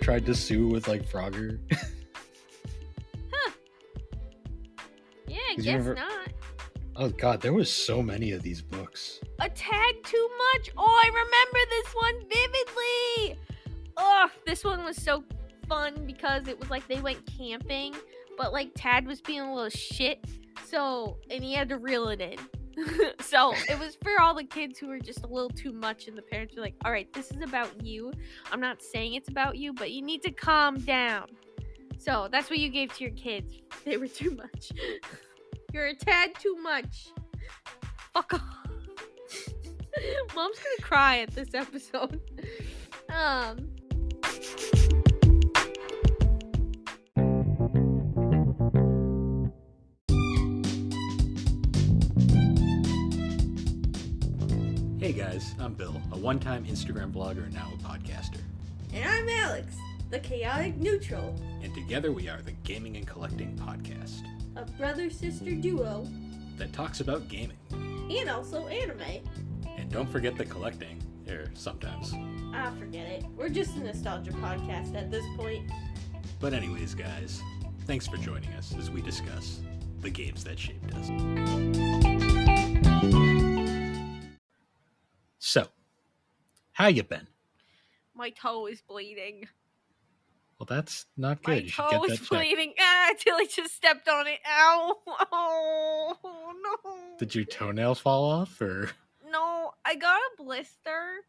tried to sue with like Frogger? Huh. Yeah, I Did you guess ever- not. Oh god, there was so many of these books. A tad too much. Oh, I remember this one vividly. Oh, this one was so fun because it was like they went camping, but like Tad was being a little shit, and he had to reel it in. So it was for all the kids who were just a little too much, and the parents were like, all right, this is about you. I'm not saying it's about you, but you need to calm down. So that's what you gave to your kids. They were too much. You're a tad too much. Fuck off. Mom's gonna cry at this episode. Hey guys, I'm Bill, a one-time Instagram blogger and now a podcaster. And I'm Alex, the chaotic neutral, And together we are the Gaming and Collecting Podcast a brother-sister duo, that talks about gaming. and also anime. And don't forget the collecting, sometimes. Ah, forget it. We're just a nostalgia podcast at this point. But anyways, guys, thanks for joining us as we discuss the games that shaped us. So, how you been? My toe is bleeding. Well, that's not My good. You should toe get is that checked. bleeding. Tilly just stepped on it. Ow. Oh, no. Did your toenail fall off, or? No, I got a blister,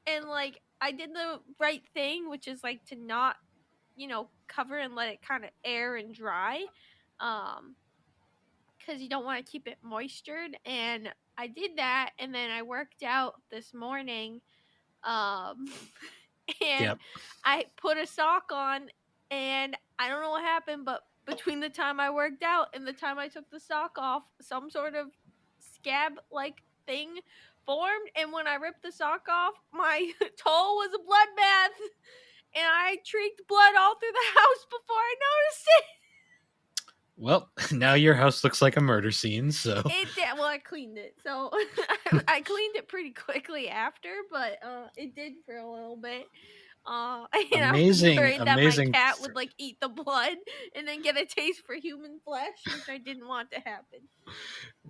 and like I did the right thing, which is like to not, cover and let it kind of air and dry, because you don't want to keep it moistured. And I did that, and then I worked out this morning, and Yep. I put a sock on, and I don't know what happened, but between the time I worked out and the time I took the sock off, some sort of scab-like thing formed, and when I ripped the sock off, my toe was a bloodbath, and I streaked blood all through the house before I noticed it. Well, now your house looks like a murder scene, so. It did. Well, I cleaned it, so I cleaned it pretty quickly after, but it did for a little bit. Amazing, I was worried amazing. that my cat would like eat the blood and then get a taste for human flesh, which I didn't want to happen.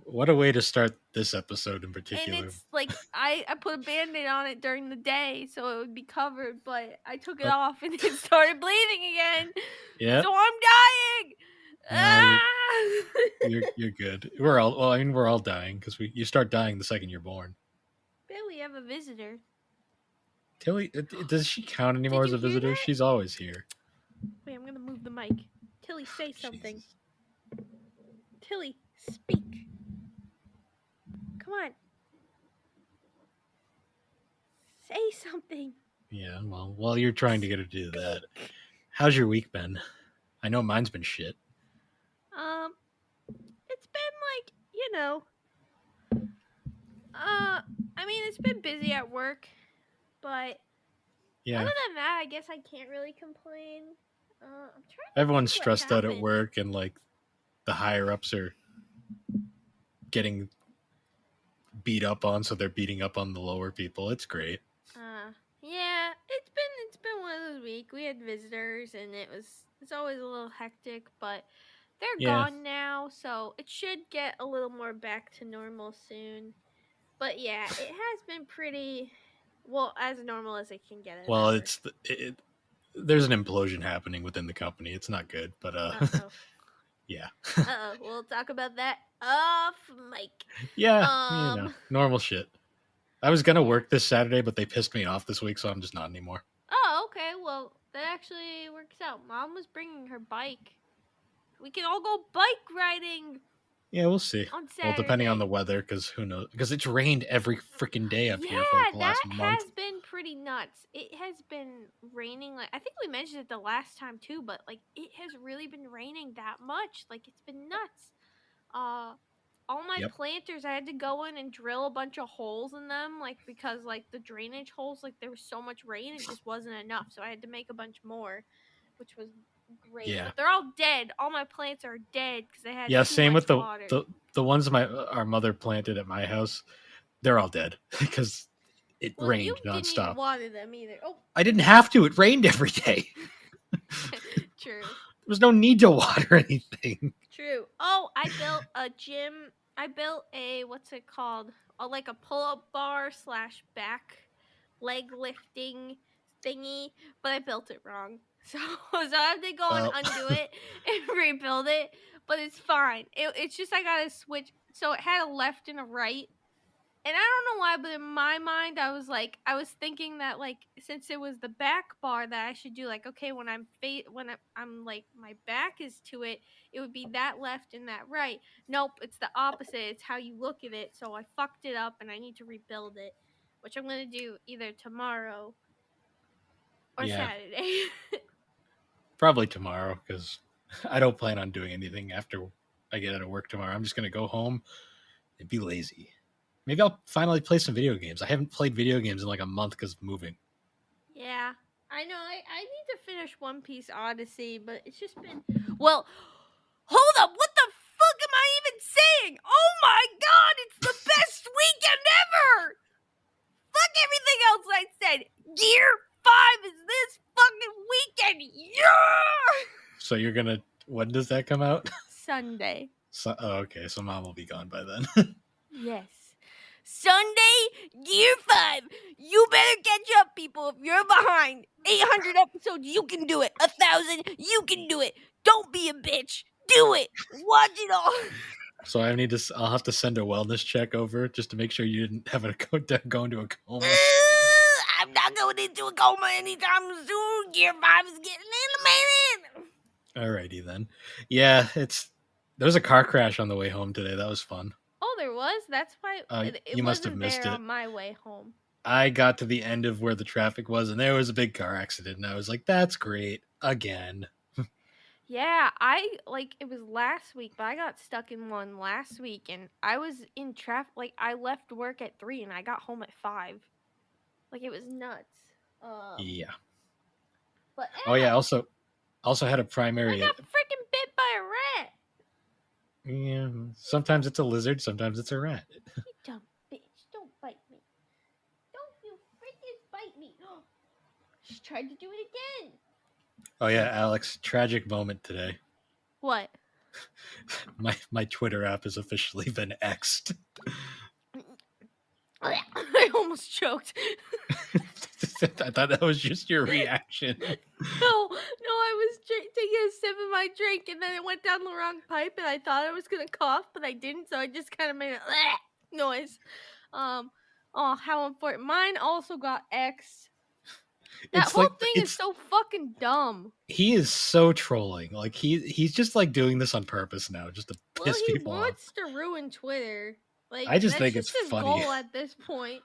What a way to start this episode in And particular. it's like I put a band-aid on it during the day so it would be covered, but I took it off and it started bleeding again. Yeah. So I'm dying. No, you're good. We're all dying because you start dying the second you're born. But we have a visitor. Tilly, does she count anymore Did as you a hear visitor? that? She's always here. Wait, I'm gonna move the mic. Tilly, say something. Jesus. Tilly, speak. Come on. Say something. Yeah, well, while you're trying to get her to do that, how's your week been? I know mine's been shit. It's been it's been busy at work, but Yeah, other than that, I guess I can't really complain. I'm trying to everyone's think what stressed out at happened. work, and like the higher ups are getting beat up on, so they're beating up on the lower people. It's great. Yeah, it's been one of those weeks. We had visitors, and it's always a little hectic, but they're gone now, so it should get a little more back to normal soon. But yeah, it has been pretty as normal as it can get. Well, there's an implosion happening within the company. It's not good, but Uh-oh. yeah. We'll talk about that off mic. Yeah, normal shit. I was gonna work this Saturday, but they pissed me off this week, so I'm just not anymore. Oh, okay. Well, that actually works out. Mom was bringing her bike. We can all go bike riding. Yeah, we'll see. On Saturday. Well, depending on the weather, because who knows? Because it's rained every freaking day up here for like the last month. Yeah, that has been pretty nuts. It has been raining. Like I think we mentioned it the last time too, but like it has really been raining that much. Like it's been nuts. All my planters, I had to go in and drill a bunch of holes in them, like because like the drainage holes, like there was so much rain, it just wasn't enough. So I had to make a bunch more, which was great. Yeah. But they're all dead. All my plants are dead because they had same much with water. the ones our mother planted at my house. They're all dead because it rained you nonstop. didn't even water them either. Oh, I didn't have to. It rained every day. True. There was no need to water anything. True. Oh, I built a gym. I built a what's it called? Like a pull-up bar slash back leg lifting thingy, but I built it wrong. So I have to go and Well, undo it and rebuild it. But it's fine. It's just I gotta switch. So it had a left and a right, and I don't know why, but in my mind, I was thinking that like since it was the back bar that I should do like okay when I'm like my back is to it, it would be that left and that right. Nope, it's the opposite. It's how you look at it. So I fucked it up and I need to rebuild it, which I'm gonna do either tomorrow or yeah, Saturday. probably tomorrow because I don't plan on doing anything after I get out of work tomorrow. I'm just gonna go home and be lazy. Maybe I'll finally play some video games. I haven't played video games in like a month because of moving. Yeah, I know. I need to finish One Piece Odyssey, but it's just been well. Hold up! What the fuck am I even saying? Oh my god! It's the best weekend ever! Fuck everything else I said. Gear 5 is this fucking weekend. Yeah! So you're gonna. When does that come out? Sunday. So, oh, okay. So mom will be gone by then. Yes. Sunday, Gear 5. You better catch up, people. If you're behind 800 episodes, you can do it. 1,000, you can do it. Don't be a bitch. Do it. Watch it all. So I'll have to send a wellness check over just to make sure you didn't have a go into a coma. I'm not going into a coma anytime soon. Gear 5 is getting animated. Alrighty then. Yeah, there was a car crash on the way home today. That was fun. Oh, there was? That's why it You must have wasn't missed there it. on my way home. I got to the end of where the traffic was, and there was a big car accident, and I was like, "That's great again." Yeah, it was last week, but I got stuck in one last week, and I was in traffic. Like I left work at 3, and I got home at 5. Like it was nuts. Yeah. But Oh yeah. ow, Also had a I primary. got freaking bit by a rat. Yeah. Sometimes it's a lizard. Sometimes it's a rat. You dumb bitch! Don't bite me! Don't you freaking bite me! She tried to do it again. Oh yeah, Alex. Tragic moment today. What? My Twitter app has officially been X'd. I almost choked. I thought that was just your reaction. No, I was taking a sip of my drink and then it went down the wrong pipe and I thought I was gonna cough, but I didn't, so I just kind of made a noise. Oh, how important! Mine also got X. That whole thing is so fucking dumb. He is so trolling. Like he's just like doing this on purpose now, just to piss people off. He wants to ruin Twitter. Like I just that's think just it's his funny. goal at this point.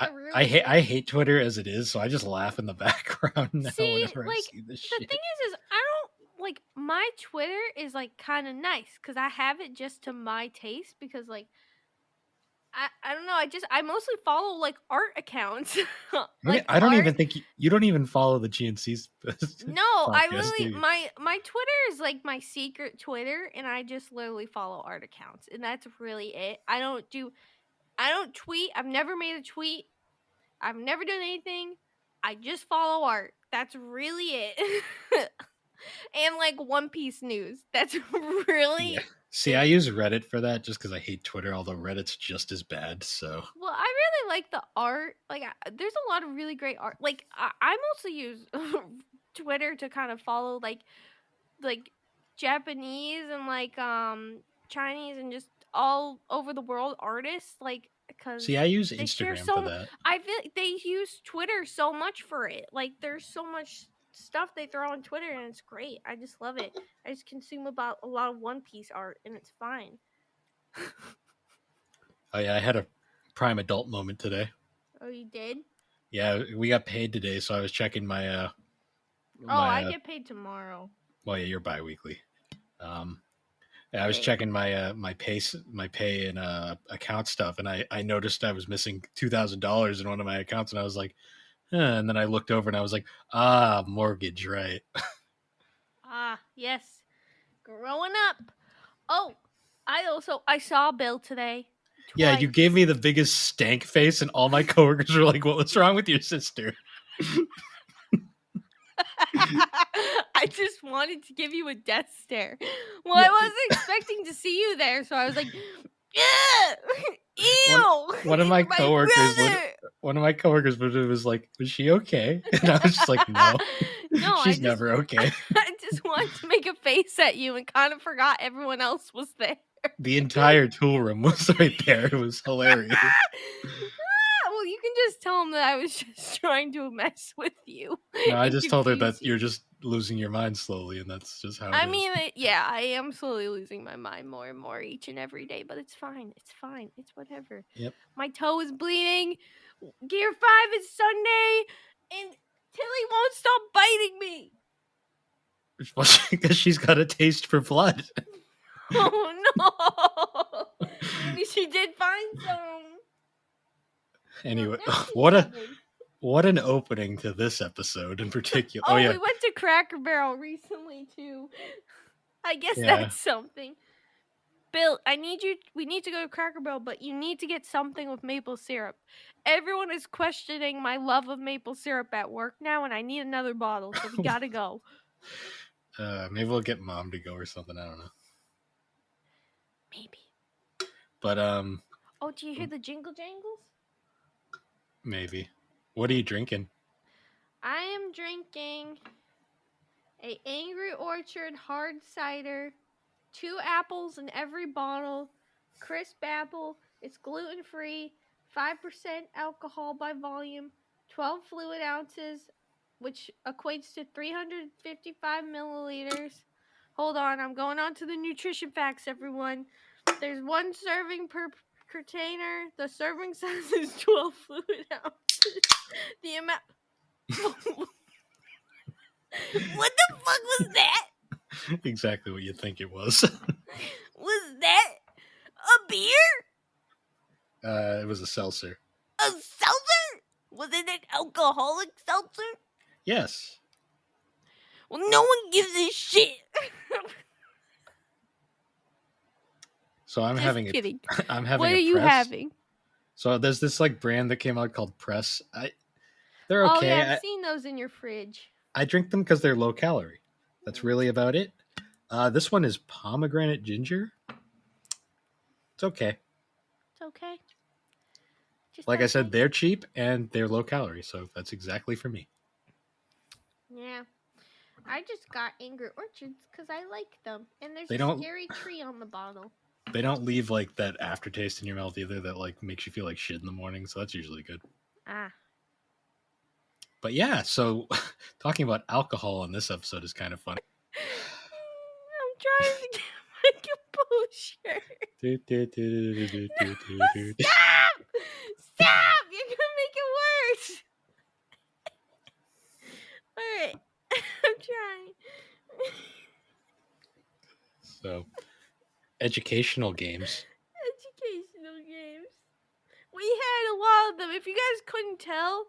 I hate Twitter as it is, so I just laugh in the background now whenever I see this shit. The thing is I don't like my Twitter is like kind of nice because I have it just to my taste because like I don't know I mostly follow like art accounts. Like I don't even think you don't even follow the GNC's. No, I literally my Twitter is like my secret Twitter, and I just literally follow art accounts, and that's really it. I don't tweet. I've never made a tweet. I've never done anything. I just follow art. That's really it. And like One Piece news. That's really. Yeah. See, I use Reddit for that just because I hate Twitter, although Reddit's just as bad. So. Well, I really like the art. Like, there's a lot of really great art. Like, I mostly use Twitter to kind of follow like Japanese and like Chinese and just all over the world artists. Like, because see, I use Instagram for that. I feel like they use Twitter so much for it. Like, there's so much stuff they throw on Twitter, and it's great. I just love it. I just consume about a lot of One Piece art, and it's fine. Oh yeah, I had a prime adult moment today. Oh, you did? Yeah, we got paid today, so I was checking my. I get paid tomorrow. Well, yeah, you're bi-weekly. I was checking my my pay and account stuff, and I noticed I was missing $2,000 in one of my accounts, and I was like, and then I looked over and I was like, mortgage, right? Yes, growing up. Oh, I saw Bill today. Twice. Yeah, you gave me the biggest stank face, and all my coworkers were like, "What's wrong with your sister?" I I just wanted to give you a death stare. Well, Yeah. I wasn't expecting to see you there, so I was like, "Ugh! One Ew! one of my You're my coworkers brother!" one of my coworkers was like, "Was she okay?" And I was just like, "No, No, she's never okay." I just wanted to make a face at you and kind of forgot everyone else was there. The entire tool room was right there. It was hilarious. Well, you can just tell him that I was just trying to mess with you No, I and just told her confuse that you. you're just losing your mind slowly, and that's just how it I is. mean, yeah, I am slowly losing my mind more and more each and every day, but it's fine. It's fine. It's whatever. Yep. My toe is bleeding. Gear 5 is Sunday, and Tilly won't stop biting me. Because she's got a taste for blood. Oh no! Maybe she did find some. Anyway, Now she's what covered. an opening to this episode in particular. Oh, Oh yeah, we went to Cracker Barrel recently too. I guess Yeah. that's something. Bill, we need to go to Cracker Barrel, but you need to get something with maple syrup. Everyone is questioning my love of maple syrup at work now, and I need another bottle, so we gotta go. Maybe we'll get mom to go or something. I don't know. Maybe. But Oh, do you hear the jingle jangles? maybe. What are you drinking? I am drinking a Angry Orchard hard cider, 2 apples in every bottle, crisp apple. It's gluten free, 5% alcohol by volume, 12 fluid ounces, which equates to 355 milliliters. Hold on, I'm going on to the nutrition facts, everyone. There's 1 serving per container. The serving size is 12 fluid ounces. The amount. What the fuck was that? Exactly what you think it was. Was that a beer? It was a seltzer. A seltzer? Was it an alcoholic seltzer? Yes. Well, no one gives a shit. So I'm Just having kidding. I'm having What a are you press. having? So there's this like brand that came out called Press. They're Oh, okay. yeah, I've seen those in your fridge. I drink them because they're low calorie. That's really about it. This one is pomegranate ginger. It's okay. It's okay. Just Like I said, okay. they're cheap and they're low calorie, so that's exactly for me. Yeah. I just got Angry Orchards because I like them. And there's They a don't- scary tree on the bottle. They don't leave like that aftertaste in your mouth either that like makes you feel like shit in the morning, so that's usually good. Ah. But yeah, so talking about alcohol in this episode is kind of funny. I'm trying to get my composure. Stop! Stop! You're gonna make it worse. Alright. I'm trying. So, educational games. Educational games. We had a lot of them. If you guys couldn't tell,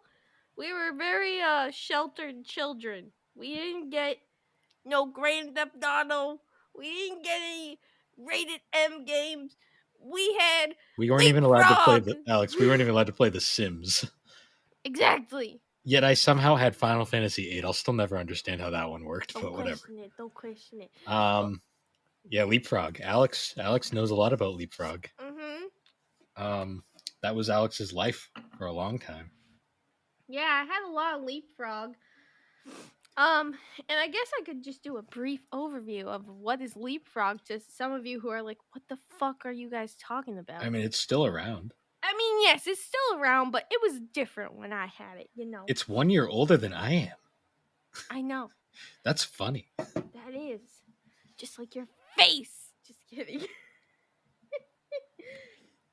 we were very sheltered children. We didn't get no Grand Theft Auto. We didn't get any rated M games. We had We weren't even allowed to play Leapfrog. Alex. We weren't even allowed to play The Sims. Exactly. Yet I somehow had Final Fantasy VIII. I'll still never understand how that one worked, Don't but whatever. question it. Don't question it. Yeah, Leapfrog. Alex knows a lot about Leapfrog. Mm-hmm. That was Alex's life for a long time. Yeah, I had a lot of Leapfrog. And I guess I could just do a brief overview of what is Leapfrog to some of you who are like, what the fuck are you guys talking about? I mean, it's still around. I mean, yes, it's still around, but it was different when I had it, you know. It's 1 year older than I am. I know. That's funny. That is. Just like your face. Just kidding.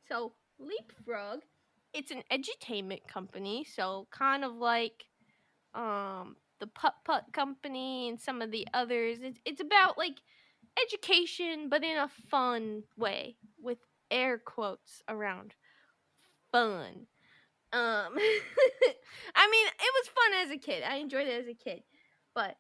So, Leapfrog, it's an edutainment company, so kind of like the Putt Putt company and some of the others. It's about like education, but in a fun way, with air quotes around fun. I mean, it was fun as a kid. I enjoyed it as a kid, but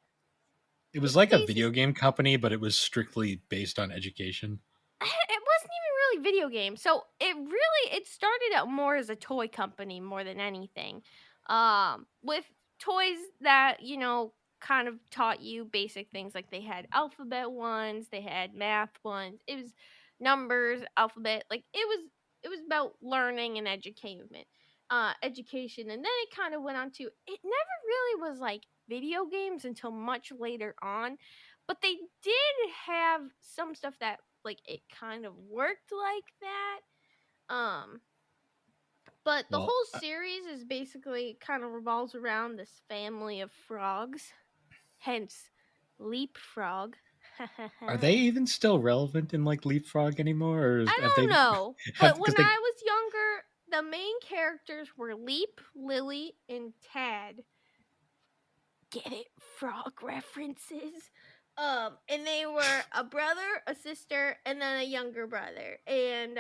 It was like a video game company, but it was strictly based on education. it wasn't even really video games. So it started out more as a toy company more than anything. With toys that, you know, kind of taught you basic things. Like they had alphabet ones, they had math ones. It was numbers, alphabet. Like it was about learning and education. And then it kind of went on to, it never really was like video games until much later on, but they did have some stuff that like it kind of worked like that. But the Well, whole series is basically kind of revolves around this family of frogs, hence Leapfrog. are they even still relevant in like Leapfrog anymore, or I have they don't know, have but when because they? I was younger, the main characters were Leap, Lily, and Tad. Get it? Frog references. And they were a brother, a sister, and then a younger brother. And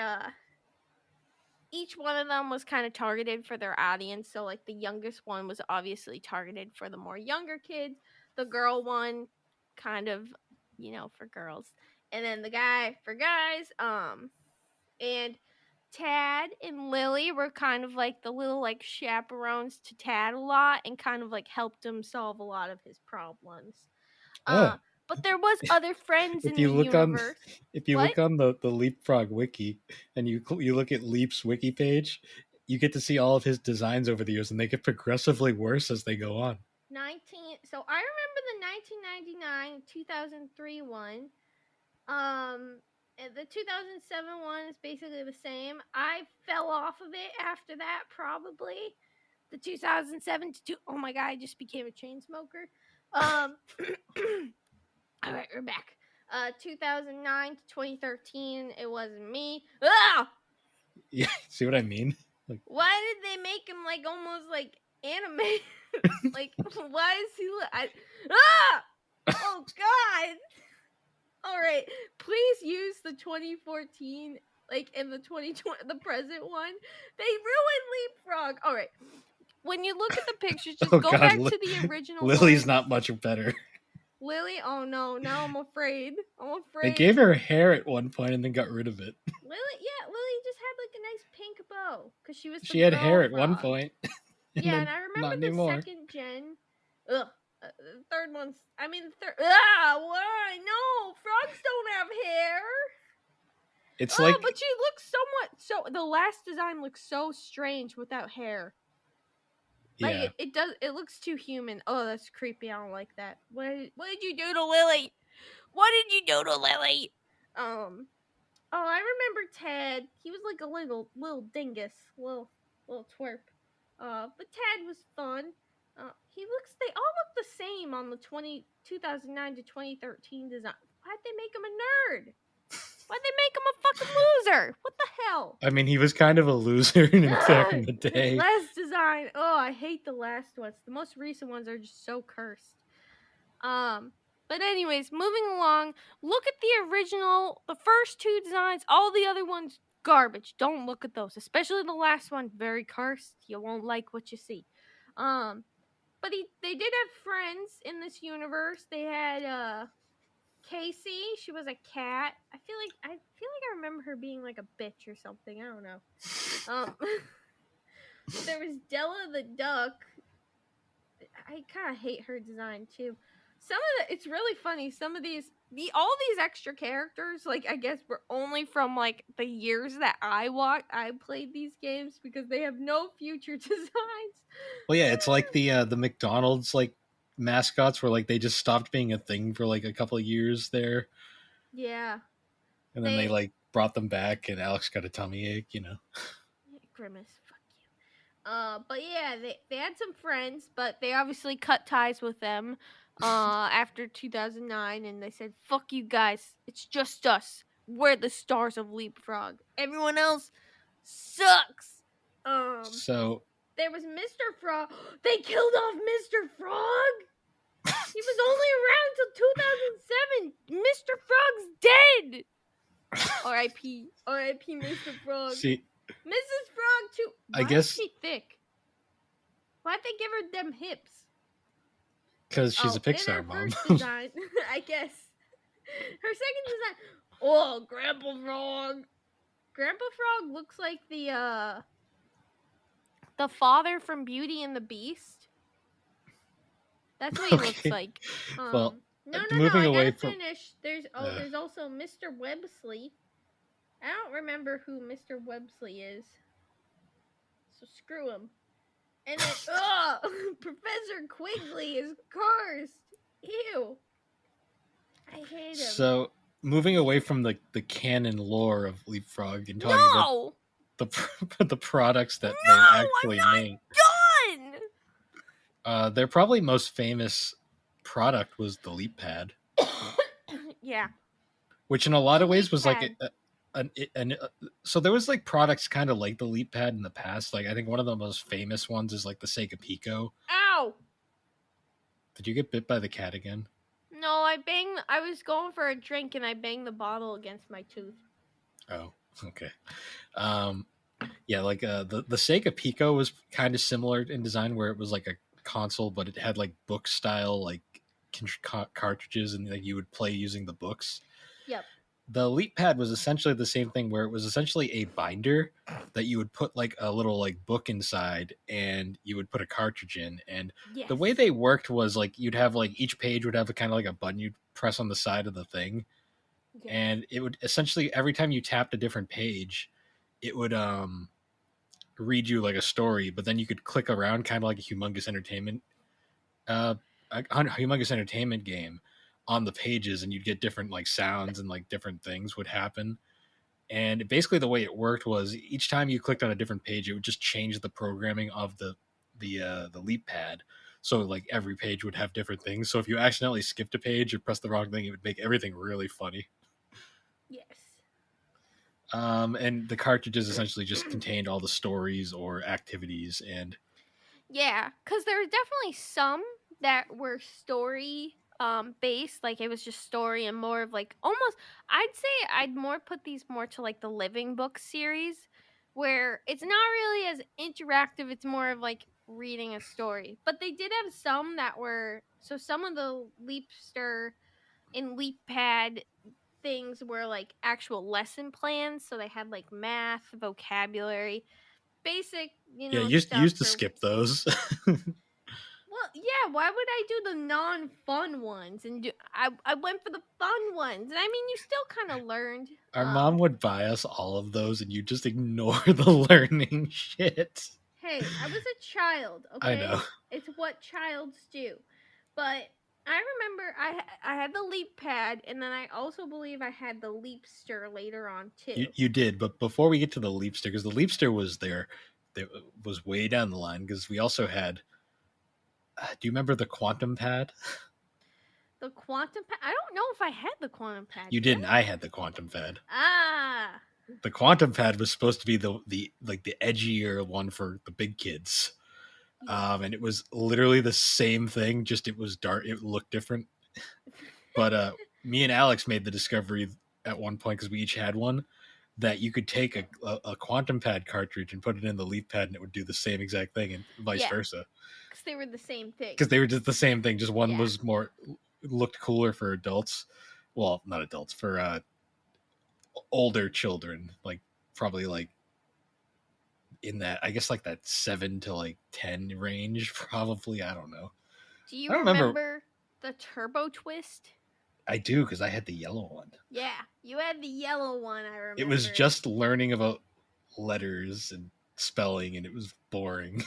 each one of them was kind of targeted for their audience. So like the youngest one was obviously targeted for the more younger kids. The girl one kind of, for girls. And then the guy for guys. And Tad and Lily were kind of like the little like chaperones to Tad a lot and kind of like helped him solve a lot of his problems. Oh, But there was other friends if in the you look on universe. if you What? look on the Leapfrog wiki and you look at Leap's wiki page, you get to see all of his designs over the years, and they get progressively worse as they go on. 19 So I remember the 1999 2003 one. And the 2007 one is basically the same. I fell off of it after that, probably. The 2007 to oh my god, I just became a chain smoker. All right, we're back. 2009 to 2013, it wasn't me. Ah! Yeah, see what I mean? Like, Why did they make him like almost like anime? Like, why is he? Ah! Oh God! All right, please use the 2014, like in the 2020, the present one. They ruined Leapfrog. All right, when you look at the pictures, just oh go God, back to the original Lily's ones. not much better. Lily, oh no, now I'm afraid. I'm They afraid. gave her hair at one point and then got rid of it. Lily, yeah, Lily just had like a nice pink bow because she was the She had girl hair at one frog. point, and Yeah, and then I remember not the anymore. second gen. Ugh. The third one's. I mean, the third. Ah, why? No, frogs don't have hair. It's Oh, like, but she looks somewhat. So the last design looks so strange without hair. Like yeah. it does. It looks too human. Oh, that's creepy. I don't like that. What did you do to Lily? What did you do to Lily? Oh, I remember Ted. He was like a little dingus, little twerp. But Ted was fun. They all look the same on the 2009 to 2013 design. Why'd they make him a nerd? Why'd they make him a fucking loser? What the hell? I mean, he was kind of a loser back in the This day. last design. Oh, I hate the last ones. The most recent ones are just so cursed. But anyways, moving along, look at the first two designs. All the other ones, garbage. Don't look at those, especially the last one, very cursed. You won't like what you see. But they did have friends in this universe. They had Casey. She was a cat. I remember her being like a bitch or something. I don't know. Um, there was Della the duck. I kind of hate her design too. It's really funny. Some of all these extra characters, like I guess, were only from like the years that I played these games because they have no future designs. Well, yeah, it's like the McDonald's like mascots where like they just stopped being a thing for like a couple of years there, Yeah, and then they they like brought them back, and Alex got a tummy ache. Grimace. Fuck you. But yeah, they had some friends, but they obviously cut ties with them. After 2009, and they said, "Fuck you guys. It's just us. We're the stars of Leapfrog. Everyone else sucks." So There was Mr. Frog. They killed off Mr. Frog. He was only around till 2007. Mr. Frog's dead. R.I.P. R.I.P. Mr. Frog. see, Mrs. Frog too. I Why is guess she thick? Why'd they give her them hips? because she's a Oh, in her Pixar mom. first design, I guess. Her second design. Oh, Grandpa Frog. Grandpa Frog looks like the father from Beauty and the Beast. That's what he looks Okay. like. Well, No, moving I away gotta from finish. uh, There's also Mr. Websley. I don't remember who Mr. Websley is, so screw him. And then, Professor Quigley is cursed. Ew, I hate him. so moving away from the canon lore of Leapfrog and talking about No, the the products that they no, actually make. I'm not Their probably most famous product was the Leap Pad, done. Yeah, which in a lot the of ways leap was like pad. so there was like products kind of like the Leap Pad in the past. Like I think one of the most famous ones is like the Sega Pico. Ow! Did you get bit by the cat again? No, I was going for a drink and I banged the bottle against my tooth. Oh, okay. Um, yeah, like the Sega Pico was kind of similar in design, where it was like a console, but it had like book style like cartridges, and like you would play using the books. Yep. The Leap Pad was essentially the same thing, where it was essentially a binder that you would put like a little like book inside, and you would put a cartridge in. And Yes. the way they worked was like you'd have like each page would have a kind of like a button you'd press on the side of the thing, Yes. and it would essentially every time you tapped a different page, it would read you like a story, but then you could click around kind of like a uh humongous entertainment game on the pages, and you'd get different like sounds and like different things would happen. And basically the way it worked was each time you clicked on a different page, it would just change the programming of the Leap Pad. So like every page would have different things. So if you accidentally skipped a page or pressed the wrong thing, it would make everything really funny. Yes. And the cartridges essentially just contained all the stories or activities. And Yeah, because there were definitely some that were story based, like it was just story and more of like almost I'd say I'd more put these more to like the living book series where it's not really as interactive, it's more of like reading a story. But they did have some that were so some of the Leapster and Leappad things were like actual lesson plans, so they had like math, vocabulary, basic, yeah, you stuff used to for. skip those. Well, yeah, why would I do the non-fun ones and I went for the fun ones. And I mean, you still kind of learned. Our mom would buy us all of those, and you just ignore the learning shit. Hey, I was a child, I okay? know. It's what childs do. But I remember I had the Leap Pad, and then I also believe I had the Leapster later on too. You did, but before we get to the Leapster, because the Leapster was there, that was way down the line. Because we also had. Do you remember the Quantum Pad? The Quantum Pad. I don't know if I had the Quantum Pad. You didn't. I had the Quantum Pad. Ah. The Quantum Pad was supposed to be the like the edgier one for the big kids. And it was literally the same thing, just it was dark. It looked different. But me and Alex made the discovery at one point, because we each had one, that you could take a Quantum Pad cartridge and put it in the Leap Pad, and it would do the same exact thing, and vice versa. Because they were the same thing. Because they were just the same thing. Just one was more looked cooler for adults. Well, not adults, for older children, like probably like in that, I guess like that 7 to like 10 range, probably. I don't know. Do you remember the Turbo Twist? I do, because I had the yellow one. Yeah, you had the yellow one, I remember. It was just learning about letters and spelling, and it was boring.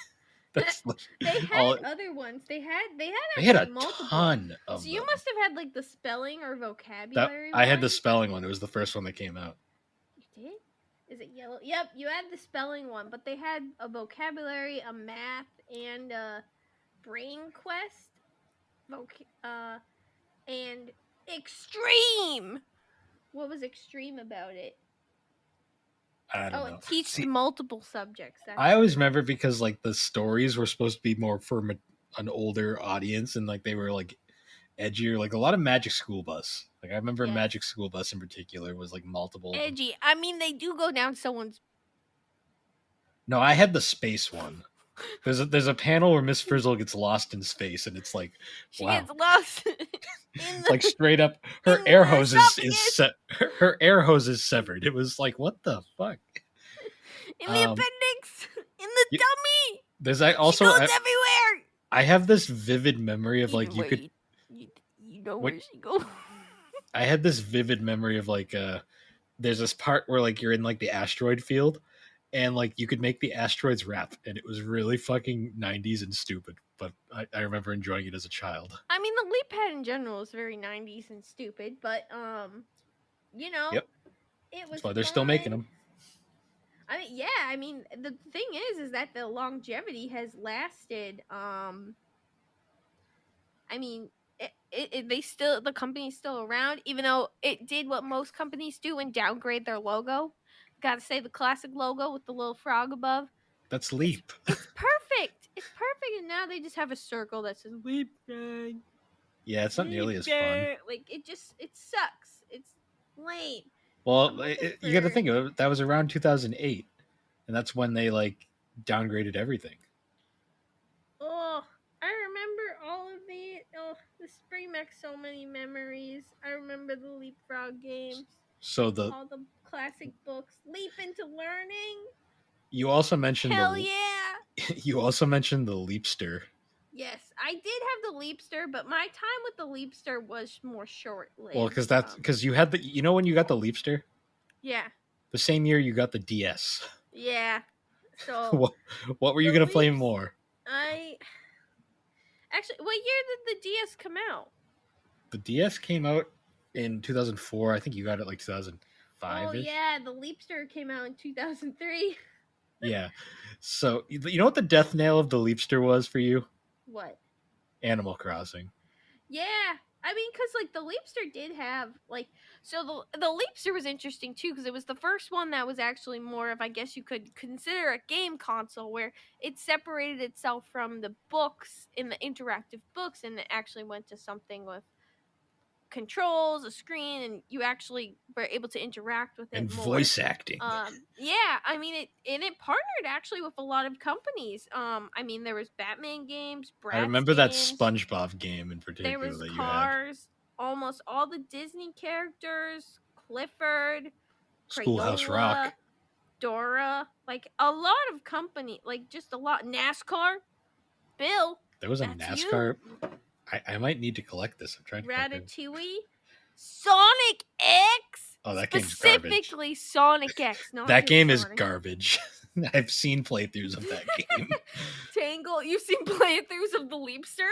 That's they had other ones. They had a multiple. ton of So you them. must have had like the spelling or vocabulary one. I had the spelling one. It was the first one that came out. You did? Is it yellow? Yep, you had the spelling one, but they had a vocabulary, a math, and a brain quest. And extreme. What was extreme about it? I don't know. It teaches multiple subjects. I always remember, because like the stories were supposed to be more for an older audience, and like they were like edgier, like a lot of Magic School Bus. Like I remember Magic School Bus in particular was like multiple. Edgy. I mean, they do go down someone's. No, I had the space one. There's a panel where Miss Frizzle gets lost in space, and it's like, she gets lost. Like straight up, her air hose is her air hose is severed. It was like, what the fuck? In the appendix, in the dummy. There's also she goes everywhere. I have this vivid memory of like Even you where could you know what where she go. I had this vivid memory of like there's this part where like you're in like the asteroid field and like you could make the asteroids rap and it was really fucking 90s and stupid, but I remember enjoying it as a child. I mean, the leap pad in general is very 90s and stupid, but you know, Yep. it That's was why they're still making fun. them. I mean, yeah, I mean, the thing is that the longevity has lasted. I mean, they still the company's still around, even though it did what most companies do and downgrade their logo. Got to say the classic logo with the little frog above. That's It's Leap. it's perfect. It's perfect, and now they just have a circle that says Leap Gang. Yeah, it's not Leap nearly as fun. Gang. Like it sucks. It's lame. I'm Well, looking you got to for. think of it. That was around 2008, and that's when they like downgraded everything. Oh, I remember all of the. Oh, this brings back so many memories. I remember the Leapfrog games, So the all the classic books. Leap into learning. you also mentioned Hell the yeah. you also mentioned the Leapster. Yes, I did have the Leapster, but my time with the Leapster was more short Well, lived. because that's because you had the when you got the Leapster Yeah, the same year you got the DS. yeah. So what what were you the gonna play Leaps, more? I actually, what year did the DS come out? The DS came out in 2004. I think you got it like Oh 2005 ish. yeah, the Leapster came out in 2003. Yeah. So you know what the death nail of the Leapster was for you? What? Animal Crossing. Yeah. I mean, because like the Leapster did have like the Leapster was interesting too because it was the first one that was actually more of I guess you could consider a game console where it separated itself from the books in the interactive books and it actually went to something with controls, a screen, and you actually were able to interact with it And more. voice acting. Yeah, I mean it partnered actually with a lot of companies. I mean there was Batman games, I Bratz remember that games, SpongeBob game in there particular was that you had. Cars, almost all the Disney characters, Clifford, Schoolhouse Crayola, Rock. Dora, like a lot of company, like just a lot. NASCAR, Bill, There was a that's you. NASCAR. I might need to collect this. I'm trying to find it. Ratatouille, Sonic X, Oh, that game's garbage. specifically Sonic X, not That just game is Sonic. garbage. I've seen playthroughs of that game. Tangle, you've seen playthroughs of the Leapster?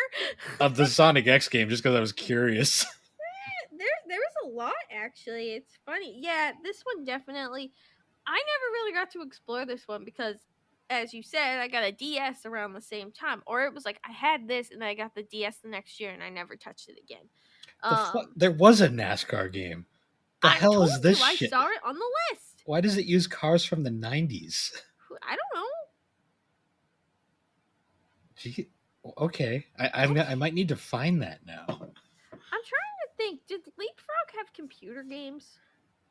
Of the Sonic X game, just because I was curious. There was a lot actually. It's funny. Yeah, this one definitely. I never really got to explore this one because, as you said, I got a DS around the same time, or it was like I had this and I got the DS the next year and I never touched it again. There was a NASCAR game. The I hell told is this you I shit? saw it on the list. Why does it use cars from the 90s? I don't know. Gee, okay, I might need to find that now. I'm trying to think. Did Leapfrog have computer games?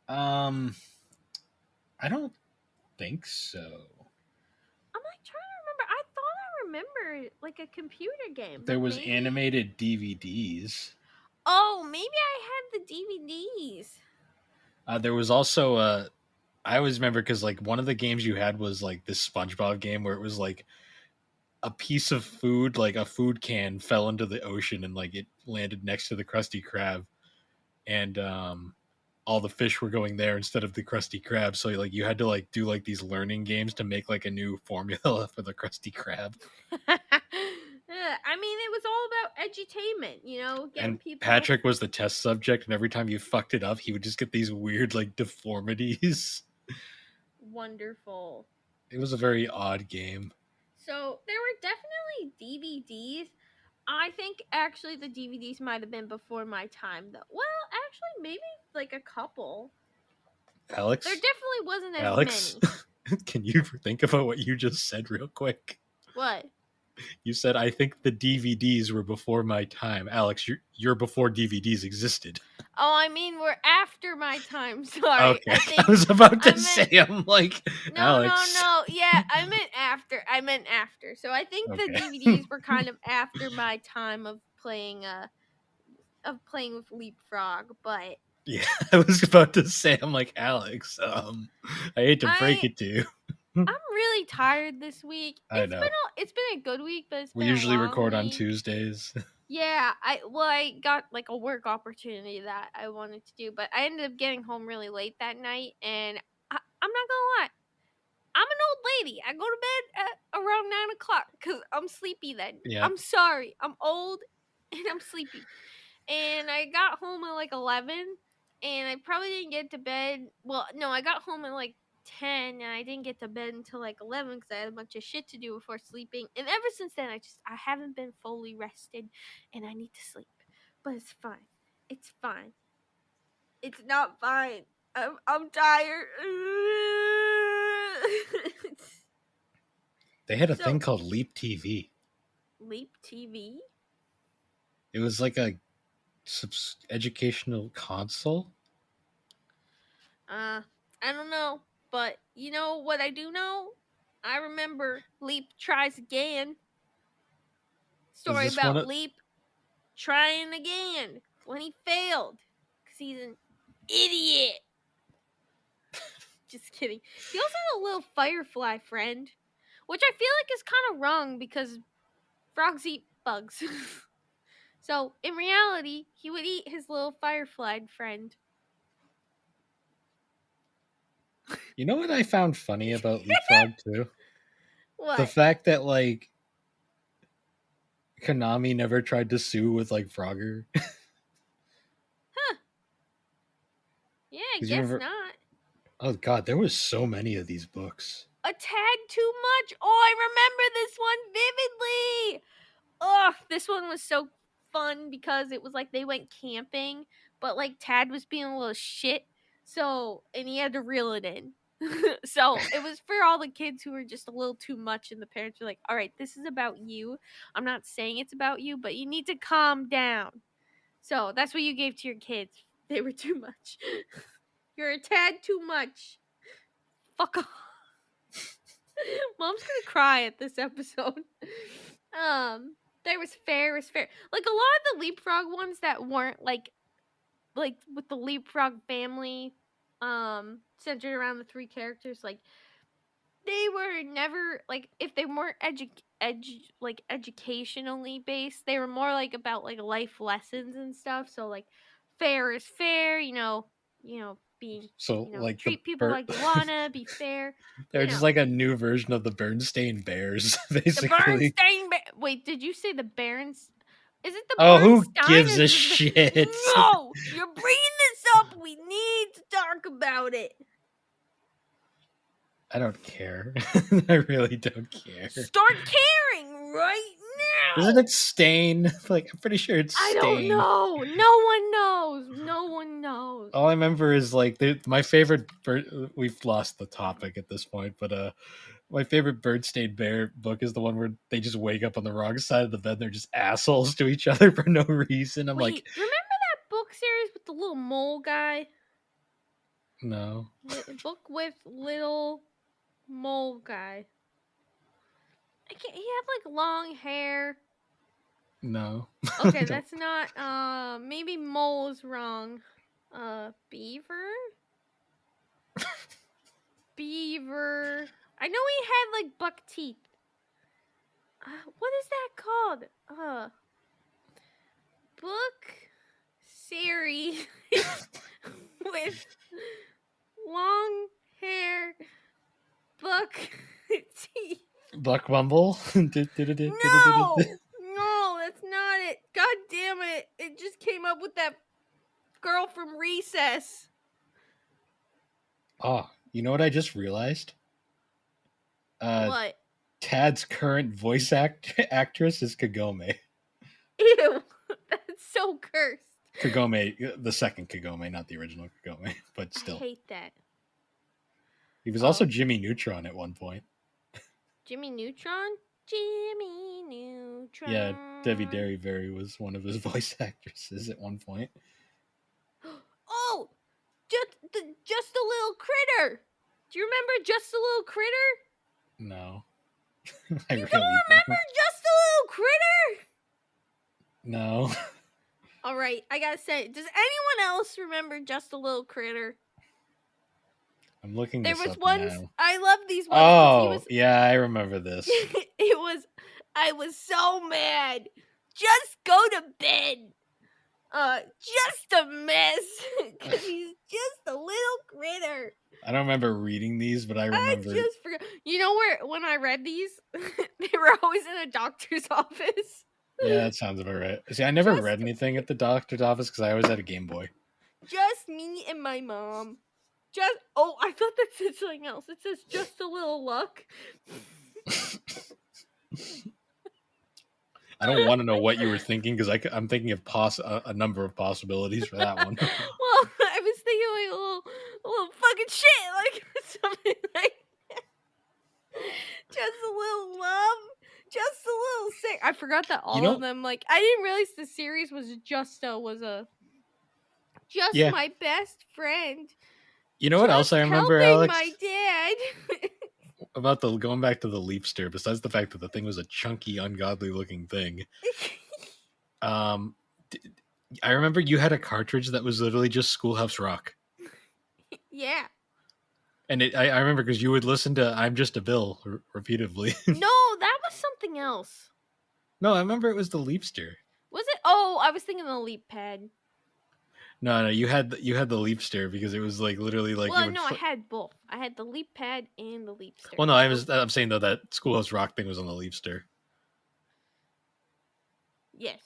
Um, I don't think so. I'm like trying to remember. I thought I remembered like a computer game, There but was maybe. animated DVDs. Oh, maybe I had the DVDs. There was also I always remember because like one of the games you had was like this SpongeBob game where it was like a piece of food, like a food can, fell into the ocean and like it landed next to the Krusty Krab, and all the fish were going there instead of the Krusty Krab. So like you had to like do like these learning games to make like a new formula for the Krusty Krab. I mean, it was all about edutainment, you know, getting And people Patrick was the test subject, and every time you fucked it up, he would just get these weird like deformities. wonderful. It was a very odd game. So there were definitely DVDs. I think actually the DVDs might have been before my time, though. Well, actually, maybe like a couple. Alex, There definitely wasn't as Alex, many. can you think about what you just said real quick? What? You said I think the DVDs were before my time. Alex, you're before DVDs existed. Oh, I mean, we're after my time. Sorry. Okay, I I think was about to I say, meant I'm like, no, no, Alex. no. Yeah, I meant after. I meant after. So I think the Okay. DVDs were kind of after my time of playing with Leapfrog, but Yeah, I was about to say, I'm like, Alex, I hate to break I it to you. I'm really tired this week. I know. It's been a good week, but it's We been a usually long record on week. Tuesdays. Yeah, I got like a work opportunity that I wanted to do, but I ended up getting home really late that night, and I'm not gonna lie, I'm an old lady. I go to bed at around 9 o'clock because I'm sleepy then. Yep. I'm sorry, I'm old and I'm sleepy. And I got home at like 11, and I probably didn't get to bed. Well, no, I got home at like 10, and I didn't get to bed until like 11 because I had a bunch of shit to do before sleeping. And ever since then, I haven't been fully rested, and I need to sleep. But it's fine. It's fine. It's not fine. I'm tired. They had a thing So, called Leap TV. Leap TV? It was like a educational console. I don't know, but you know what I do know? I remember Leap tries again. Is Story this one about of Leap trying again when he failed because he's an idiot. Just kidding. He also had a little firefly friend, which I feel like is kind of wrong because frogs eat bugs. So in reality, he would eat his little firefly friend. You know what I found funny about Leapfrog too? The What? fact that like Konami never tried to sue with like Frogger. Huh. Yeah, I Because you guess remember, not. oh god, there was so many of these books. A tad too much. Oh, I remember this one vividly. Oh, this one was so fun because it was like they went camping, but like Tad was being a little shit. So, and he had to reel it in. So, it was for all the kids who were just a little too much, and the parents were like, all right, this is about you. I'm not saying it's about you, but you need to calm down. So, that's what you gave to your kids. They were too much. You're a tad too much. Fuck off. Mom's gonna cry at this episode. There was fair was fair. Like a lot of the Leapfrog ones that weren't like with the Leapfrog family, centered around the three characters, like they were never like if they weren't like educationally based, they were more like about like life lessons and stuff. So like fair is fair, being So like the treat people like you wanna, be fair, they're just like a new version of the Bernstein Bears, The basically. Bernstein. Wait, did you say the Barons? Is it the Oh, who Bernstein? gives Or a is it shit? No, you're bringing this up. We need to talk about it. I don't care. I really don't care. Start caring right now. Isn't it Stain? Like, I'm pretty sure it's I Stain. don't know. No one knows. No one knows. All I remember is like my favorite. We've lost the topic at this point, but my favorite Bernstein Bear book is the one where they just wake up on the wrong side of the bed. And they're just assholes to each other for no reason. I'm like, Wait, remember that book series with the little mole guy? no, Book with little mole guy. I can't. He had like long hair. no. Okay, that's not. Maybe mole's wrong. Beaver. Beaver. I know he had like buck teeth. What is that called? Book series with long hair, buck teeth. Buck Bumble. No, no, that's not it. God damn it! It just came up with that girl from Recess. Oh, you know what I just realized? What? Tad's current voice actress is Kagome. Ew, that's so cursed. Kagome, the second Kagome, not the original Kagome, but I still. hate that. He was also Jimmy Neutron at one point. Jimmy Neutron? Jimmy Neutron. Yeah, Debbie Derryberry was one of his voice actresses at one point. Oh, just a little critter. Do you remember Just a Little Critter? No. You really don't remember Just a Little Critter? No. All right, I gotta say, does anyone else remember Just a Little Critter? I'm looking There this was up ones now. I love these ones because he Oh, was. yeah, I remember this. It was. I was so mad. Just go to bed. Just a mess. Cause he's just a little critter. I don't remember reading these, but I I remember. just forgot. You know where when I read these, they were always in a doctor's office. Yeah, that sounds about right. See, I never read Just, anything at the doctor's office because I always had a Game Boy. just me and my mom. Just oh, I thought that said something else. It says just a little luck. I don't want to know what you were thinking because I'm thinking of a number of possibilities for that one. Well, I was thinking like a little fucking shit, like something like just a little love, just a little sick. I forgot that all You know, of them. Like I didn't realize the series was just yeah. my best friend, You know what else just I remember, helping my Alex? dad. About the going back to the Leapster. Besides the fact that the thing was a chunky, ungodly looking thing, um, d- I remember you had a cartridge that was literally just Schoolhouse Rock, Yeah. and I remember because you would listen to "I'm Just a Bill" repeatedly. No, that was something else. No, I remember it was the Leapster. Was it? Oh, I was thinking the Leap Pad. No, you had the Leapster because it was like literally like it Well, would. no, I had both. I had the Leap Pad and the Leapster. Well, no, I'm saying though that Schoolhouse Rock thing was on the Leapster, Yes.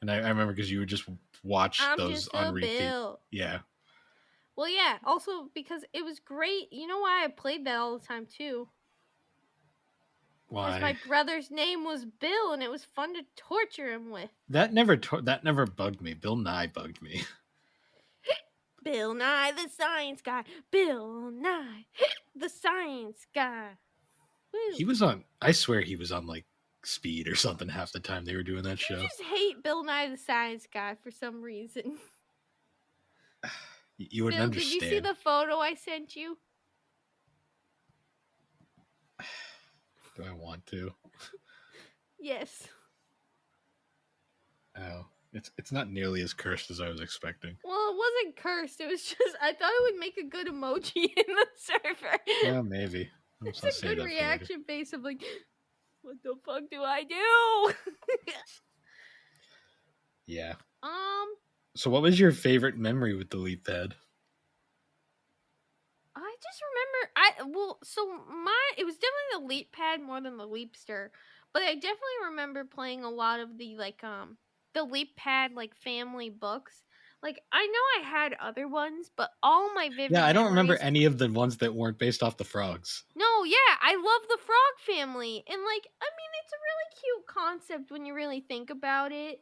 and I remember because you would just watch I'm those just on a repeat. Bill. Yeah. Well, yeah. Also because it was great. You know why I played that all the time too? Because Why? my brother's name was Bill, and it was fun to torture him with. That never bugged me. Bill Nye bugged me. Bill Nye the Science Guy. Bill Nye the Science Guy. Woo. He was on. I swear he was on like Speed or something half the time they were doing that show. You just hate Bill Nye the Science Guy for some reason. You wouldn't Bill, understand. did you see the photo I sent you? Do I want to? Yes. Oh, it's not nearly as cursed as I was expecting. Well, it wasn't cursed. It was just I thought it would make a good emoji in the server. Yeah, maybe. It's I'll a save good that for later. reaction face of like, what the fuck do I do? Yeah. Um, So, what was your favorite memory with the Leap Pad? I just remember it was definitely the Leap Pad more than the Leapster, but I definitely remember playing a lot of the the Leap Pad like family books. Like I know I had other ones, but all my vivid Yeah, I don't remember memories. any of the ones that weren't based off the frogs. No, yeah, I love the frog family, and like I mean, it's a really cute concept when you really think about it.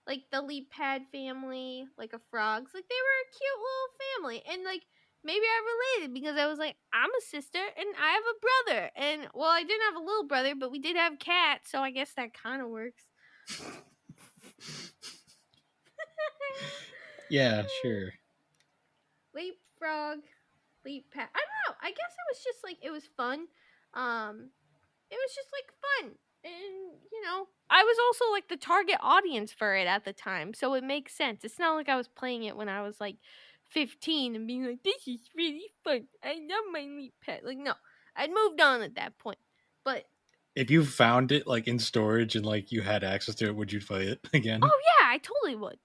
Like the Leap Pad family, like a frogs, like they were a cute little family, and like maybe I related because I was like, I'm a sister and I have a brother, and well, I didn't have a little brother, but we did have cats, so I guess that kind of works. Yeah, sure. Leapfrog, Leap Pad. I don't know. I guess it was just like it was fun. It was just like fun, and you know, I was also like the target audience for it at the time, so it makes sense. It's not like I was playing it when I was like 15 and being like, "This is really fun. I love my Leap Pad." Like, no, I'd moved on at that point. But If you found it like in storage and like you had access to it, would you play it again? oh yeah, I totally would.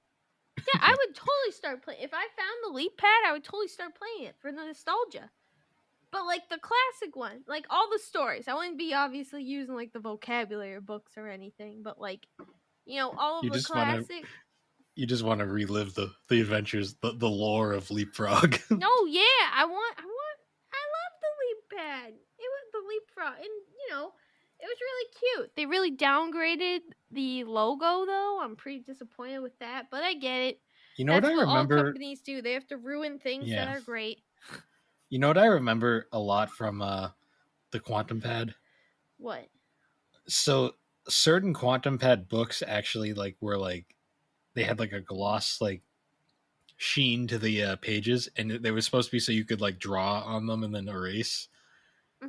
Yeah, I Yeah. would totally start playing. If I found the Leap Pad, I would totally start playing it for the nostalgia. But like the classic one, like all the stories, I wouldn't be obviously using like the vocabulary books or anything, but like you know all of You the just want to classic. you just want to relive the adventures, the lore of Leapfrog. No, yeah, I love the Leap Pad. It was the Leapfrog, and you know, it was really cute. They really downgraded the logo though. I'm pretty disappointed with that, but I get it. You know what That's I what all remember? companies do. They have to ruin things that Yeah. are great. You know what I remember a lot from the Quantum Pad? What? So certain Quantum Pad books actually like were like they had like a gloss like sheen to the pages, and they were supposed to be so you could like draw on them and then erase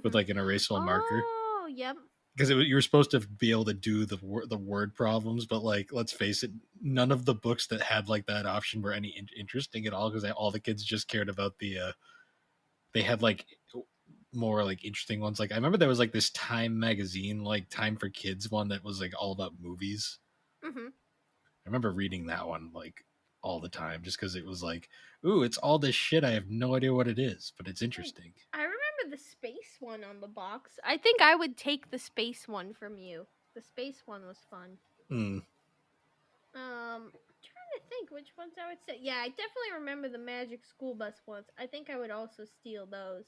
with like an erasable marker. Oh, yep. Because you were supposed to be able to do the word problems, but like let's face it, none of the books that had like that option were any interesting at all because all the kids just cared about they had like more like interesting ones. Like I remember there was like this Time magazine, like Time for Kids one that was like all about movies. Mm-hmm. I remember reading that one like all the time just because it was like, ooh, it's all this shit. I have no idea what it is, but it's interesting. I remember the space one on the box. I think I would take the space one from you. The space one was fun. Mm. I'm trying to think which ones I would say. Yeah, I definitely remember the Magic School Bus ones. I think I would also steal those.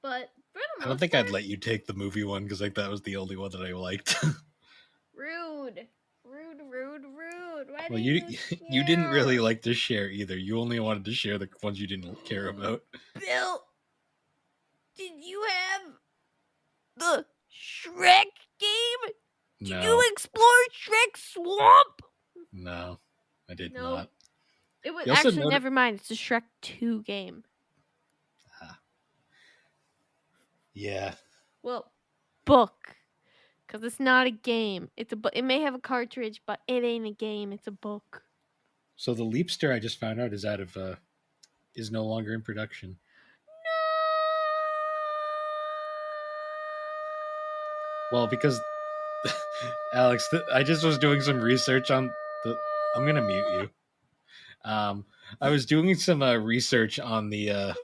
But for the I don't most think I'd part, let you take the movie one because like that was the only one that I liked. rude. Rude, rude, rude. Why Well, didn't you you you didn't really share? like to share either. You only wanted to share the ones you didn't care about. Bill, did you have the Shrek game? Did you No, explore Shrek Swamp? no, I did Nope. not. It was You also actually noted, never mind. It's a Shrek 2 game. ah, yeah. Well, book. Because it's not a game. It's a book. It may have a cartridge, but it ain't a game. It's a book. So the Leapster I just found out is out of is no longer in production. Well, because Alex, I just was doing some research on the. I'm gonna mute you. I was doing some research on the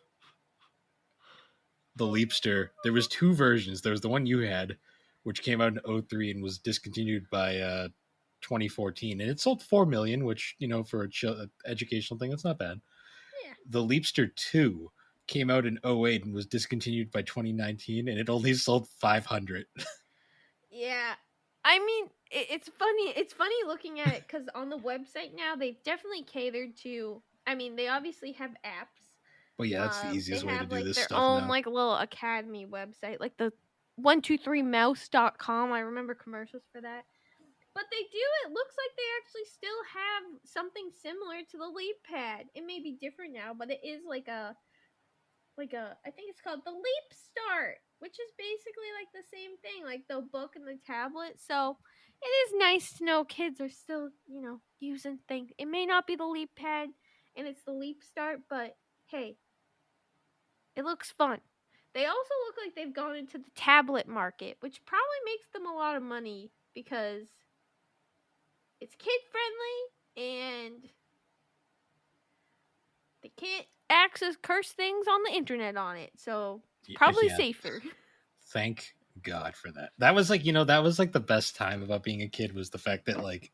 Leapster. There was two versions. There was the one you had, which came out in '03 and was discontinued by 2014, and it sold 4 million, which for a educational thing, that's not bad. Yeah. The Leapster 2 came out in '08 and was discontinued by 2019, and it only sold 500. Yeah. I mean, it's funny. It's funny looking at it because on the website now, they've definitely catered to. I mean, they obviously have apps. But yeah, that's the They easiest way to have do like this their stuff own now. like little academy website, like the 123mouse.com. I remember commercials for that. But they do. It looks like they actually still have something similar to the Leap Pad. It may be different now, but it is like a I think it's called the Leap Start, which is basically like the same thing, like the book and the tablet. So it is nice to know kids are still, using things. It may not be the Leap Pad and it's the Leap Start, but hey, it looks fun. They also look like they've gone into the tablet market, which probably makes them a lot of money because it's kid friendly and they can't access curse things on the internet on it. So it's probably Yeah, safer. thank God for that. That was like that was like the best time about being a kid was the fact that like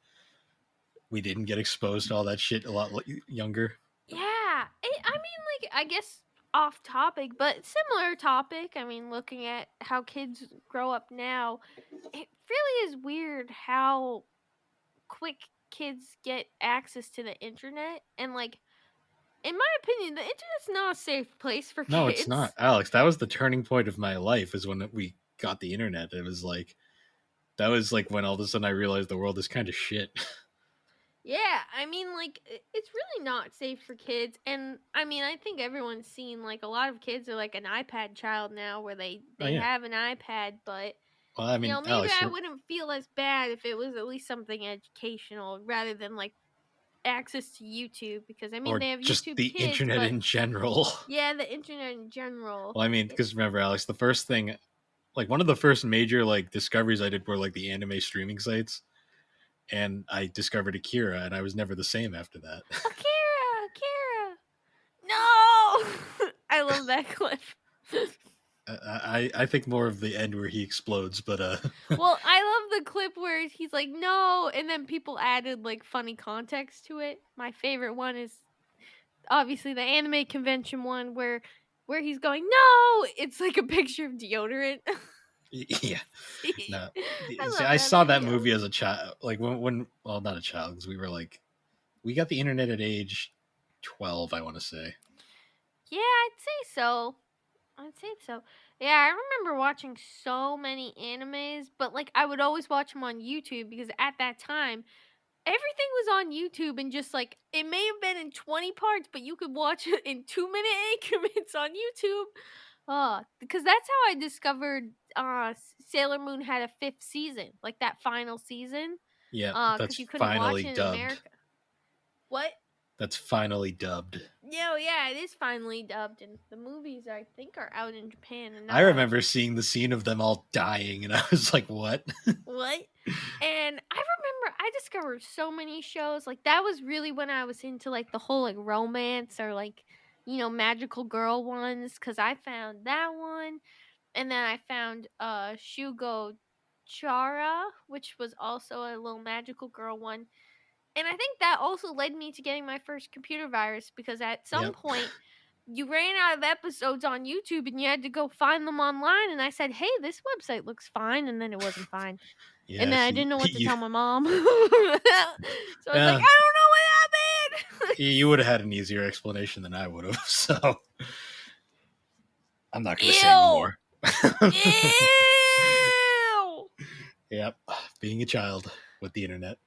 we didn't get exposed to all that shit a lot younger. Yeah. I mean, like, I guess off topic, but similar topic. I mean, looking at how kids grow up now, it really is weird how quick kids get access to the internet. And, like, in my opinion, the internet's not a safe place for No, it's kids. not, Alex. That was the turning point of my life. Is when we got the internet. It was like that was like when all of a sudden I realized the world is kind of shit. Yeah, I mean, like, it's really not safe for kids. And, I mean, I think everyone's seen, like, a lot of kids are, like, an iPad child now where they, Oh they yeah. have an iPad, but Well, I mean, maybe Alex, I wouldn't feel as bad if it was at least something educational rather than like access to YouTube because I mean or they have just YouTube the Kids, internet but in general. yeah, the internet in general. Well, I mean, It, because remember, Alex, the first thing, like one of the first major like discoveries I did were like the anime streaming sites, and I discovered Akira, and I was never the same after that. Akira, no, I love that clip. I think more of the end where he explodes, but Well, I love the clip where he's like no, and then people added like funny context to it. My favorite one is obviously the anime convention one where he's going no, it's like a picture of deodorant. yeah, no. I See, love I that saw that video. movie as a child, like when well, not a child, because we were like we got the internet at age 12, I want to say. Yeah, I'd say so. I'd say so. Yeah, I remember watching so many animes, but like I would always watch them on YouTube because at that time everything was on YouTube and just like it may have been in 20 parts, but you could watch it in 2 minute increments on YouTube. Because that's how I discovered Sailor Moon had a fifth season, like that final season. Yeah, Because that's you couldn't watch finally it in dubbed. America. What? that's finally dubbed. Yeah, it is finally dubbed, and the movies I think are out in Japan and I not out. remember seeing the scene of them all dying, and I was like, "What?" What? And I remember I discovered so many shows. Like that was really when I was into like the whole like romance or like magical girl ones because I found that one, and then I found Shugo Chara, which was also a little magical girl one. And I think that also led me to getting my first computer virus because at some Yep. point you ran out of episodes on YouTube and you had to go find them online. And I said, "Hey, this website looks fine," and then it wasn't fine. And Yeah, then I see, didn't know what to you, tell my mom. So I was like, uh, "I don't know what happened." you would have had an easier explanation than I would have. So I'm not going to say Ew. more. Ew. Yep, being a child with the internet.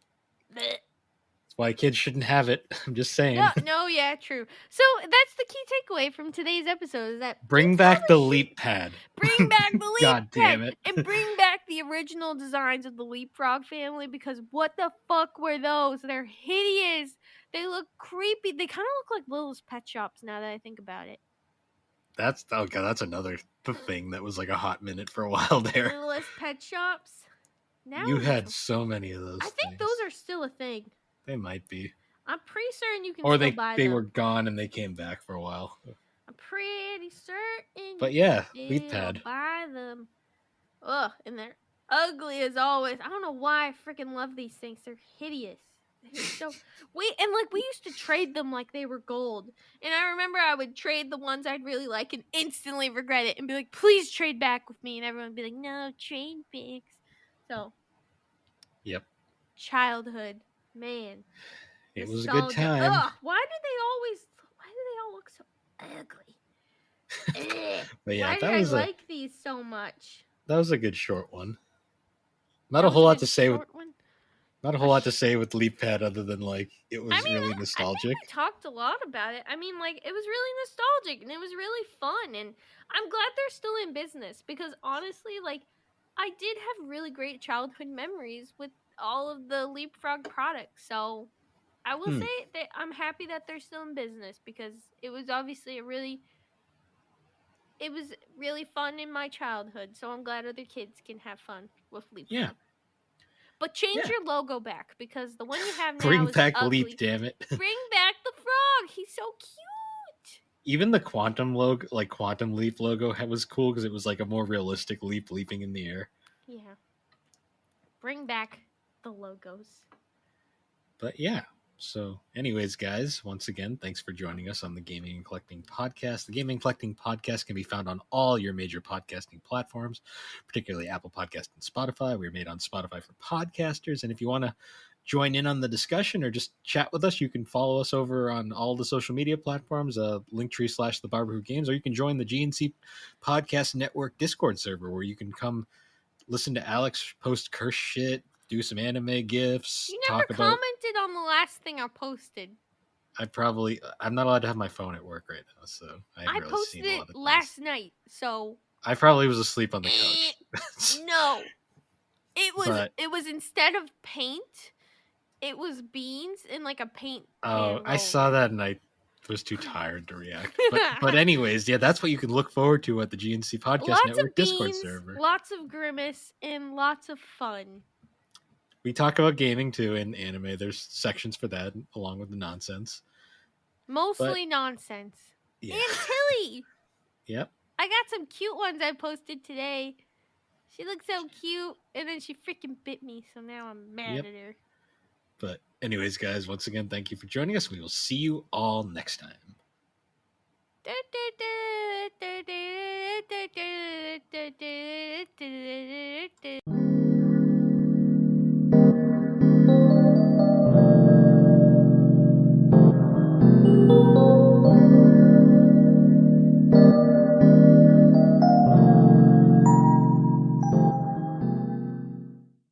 Blech. That's why kids shouldn't have it. I'm just saying. No, yeah, true. So that's the key takeaway from today's episode: is that Bring kids back the probably should leap pad. bring back the God damn Leapfrog it. and bring back the original designs of the Leapfrog family because what the fuck were those? They're hideous. They look creepy. They kind of look like Littlest Pet Shops now that I think about it. That's that's another thing that was like a hot minute for a while there. Littlest Pet Shops. Now You had it's so many of those I think things. those are still a thing. They might be. I'm pretty certain you can Or still buy they them. were gone and they came back for a while. I'm pretty certain But you yeah, can leap still pad. buy them. Ugh, and they're ugly as always. I don't know why I freaking love these things. They're hideous. They're so and like we used to trade them like they were gold. And I remember I would trade the ones I'd really like and instantly regret it and be like, "Please trade back with me." And everyone would be like, "No, trade backs." So Yep. childhood, man. It was a good Nostalgia. time. Ugh, why do they all look so ugly? Ugh. But yeah, Why did I like these so much? that was a good short one. Not That a was whole a lot good to say with short one. not a whole lot to say with leap pad other than like it was I mean, really I think nostalgic. we talked a lot about it. I mean, like, it was really nostalgic and it was really fun. And I'm glad they're still in business because honestly, like, I did have really great childhood memories with all of the Leapfrog products. So I will say that I'm happy that they're still in business because it was obviously it was really fun in my childhood. So I'm glad other kids can have fun with Leapfrog. Yeah. But change Yeah. your logo back because the one you have now Bring is back ugly. leap, damn it. Bring back the frog. He's so cute. Even the quantum logo, like quantum leap logo, was cool because it was like a more realistic leap leaping in the air. Yeah. Bring back the logos. But yeah. So, anyways, guys, once again, thanks for joining us on the Gaming and Collecting Podcast. The Gaming and Collecting Podcast can be found on all your major podcasting platforms, particularly Apple Podcast and Spotify. We're made on Spotify for podcasters. And if you want to join in on the discussion or just chat with us, you can follow us over on all the social media platforms, Linktree / The Barber Who Games, or you can join the GNC Podcast Network Discord server where you can come listen to Alex post curse shit, do some anime gifs. You never commented on the last thing I posted. I'm not allowed to have my phone at work right now, so I really posted seen a lot it of last things. night, so I probably was asleep on the couch. No. It was instead of paint, it was beans in like a paint can. I saw that and I was too tired to react. But anyways, yeah, that's what you can look forward to at the GNC Podcast Network Discord server. Lots of grimace and lots of fun. We talk about gaming too in anime. There's sections for that along with the nonsense. Mostly nonsense. Yeah. And Tilly. Yep. I got some cute ones I posted today. She looks so cute, and then she freaking bit me, so now I'm mad at her. But anyways, guys, once again, thank you for joining us. We will see you all next time.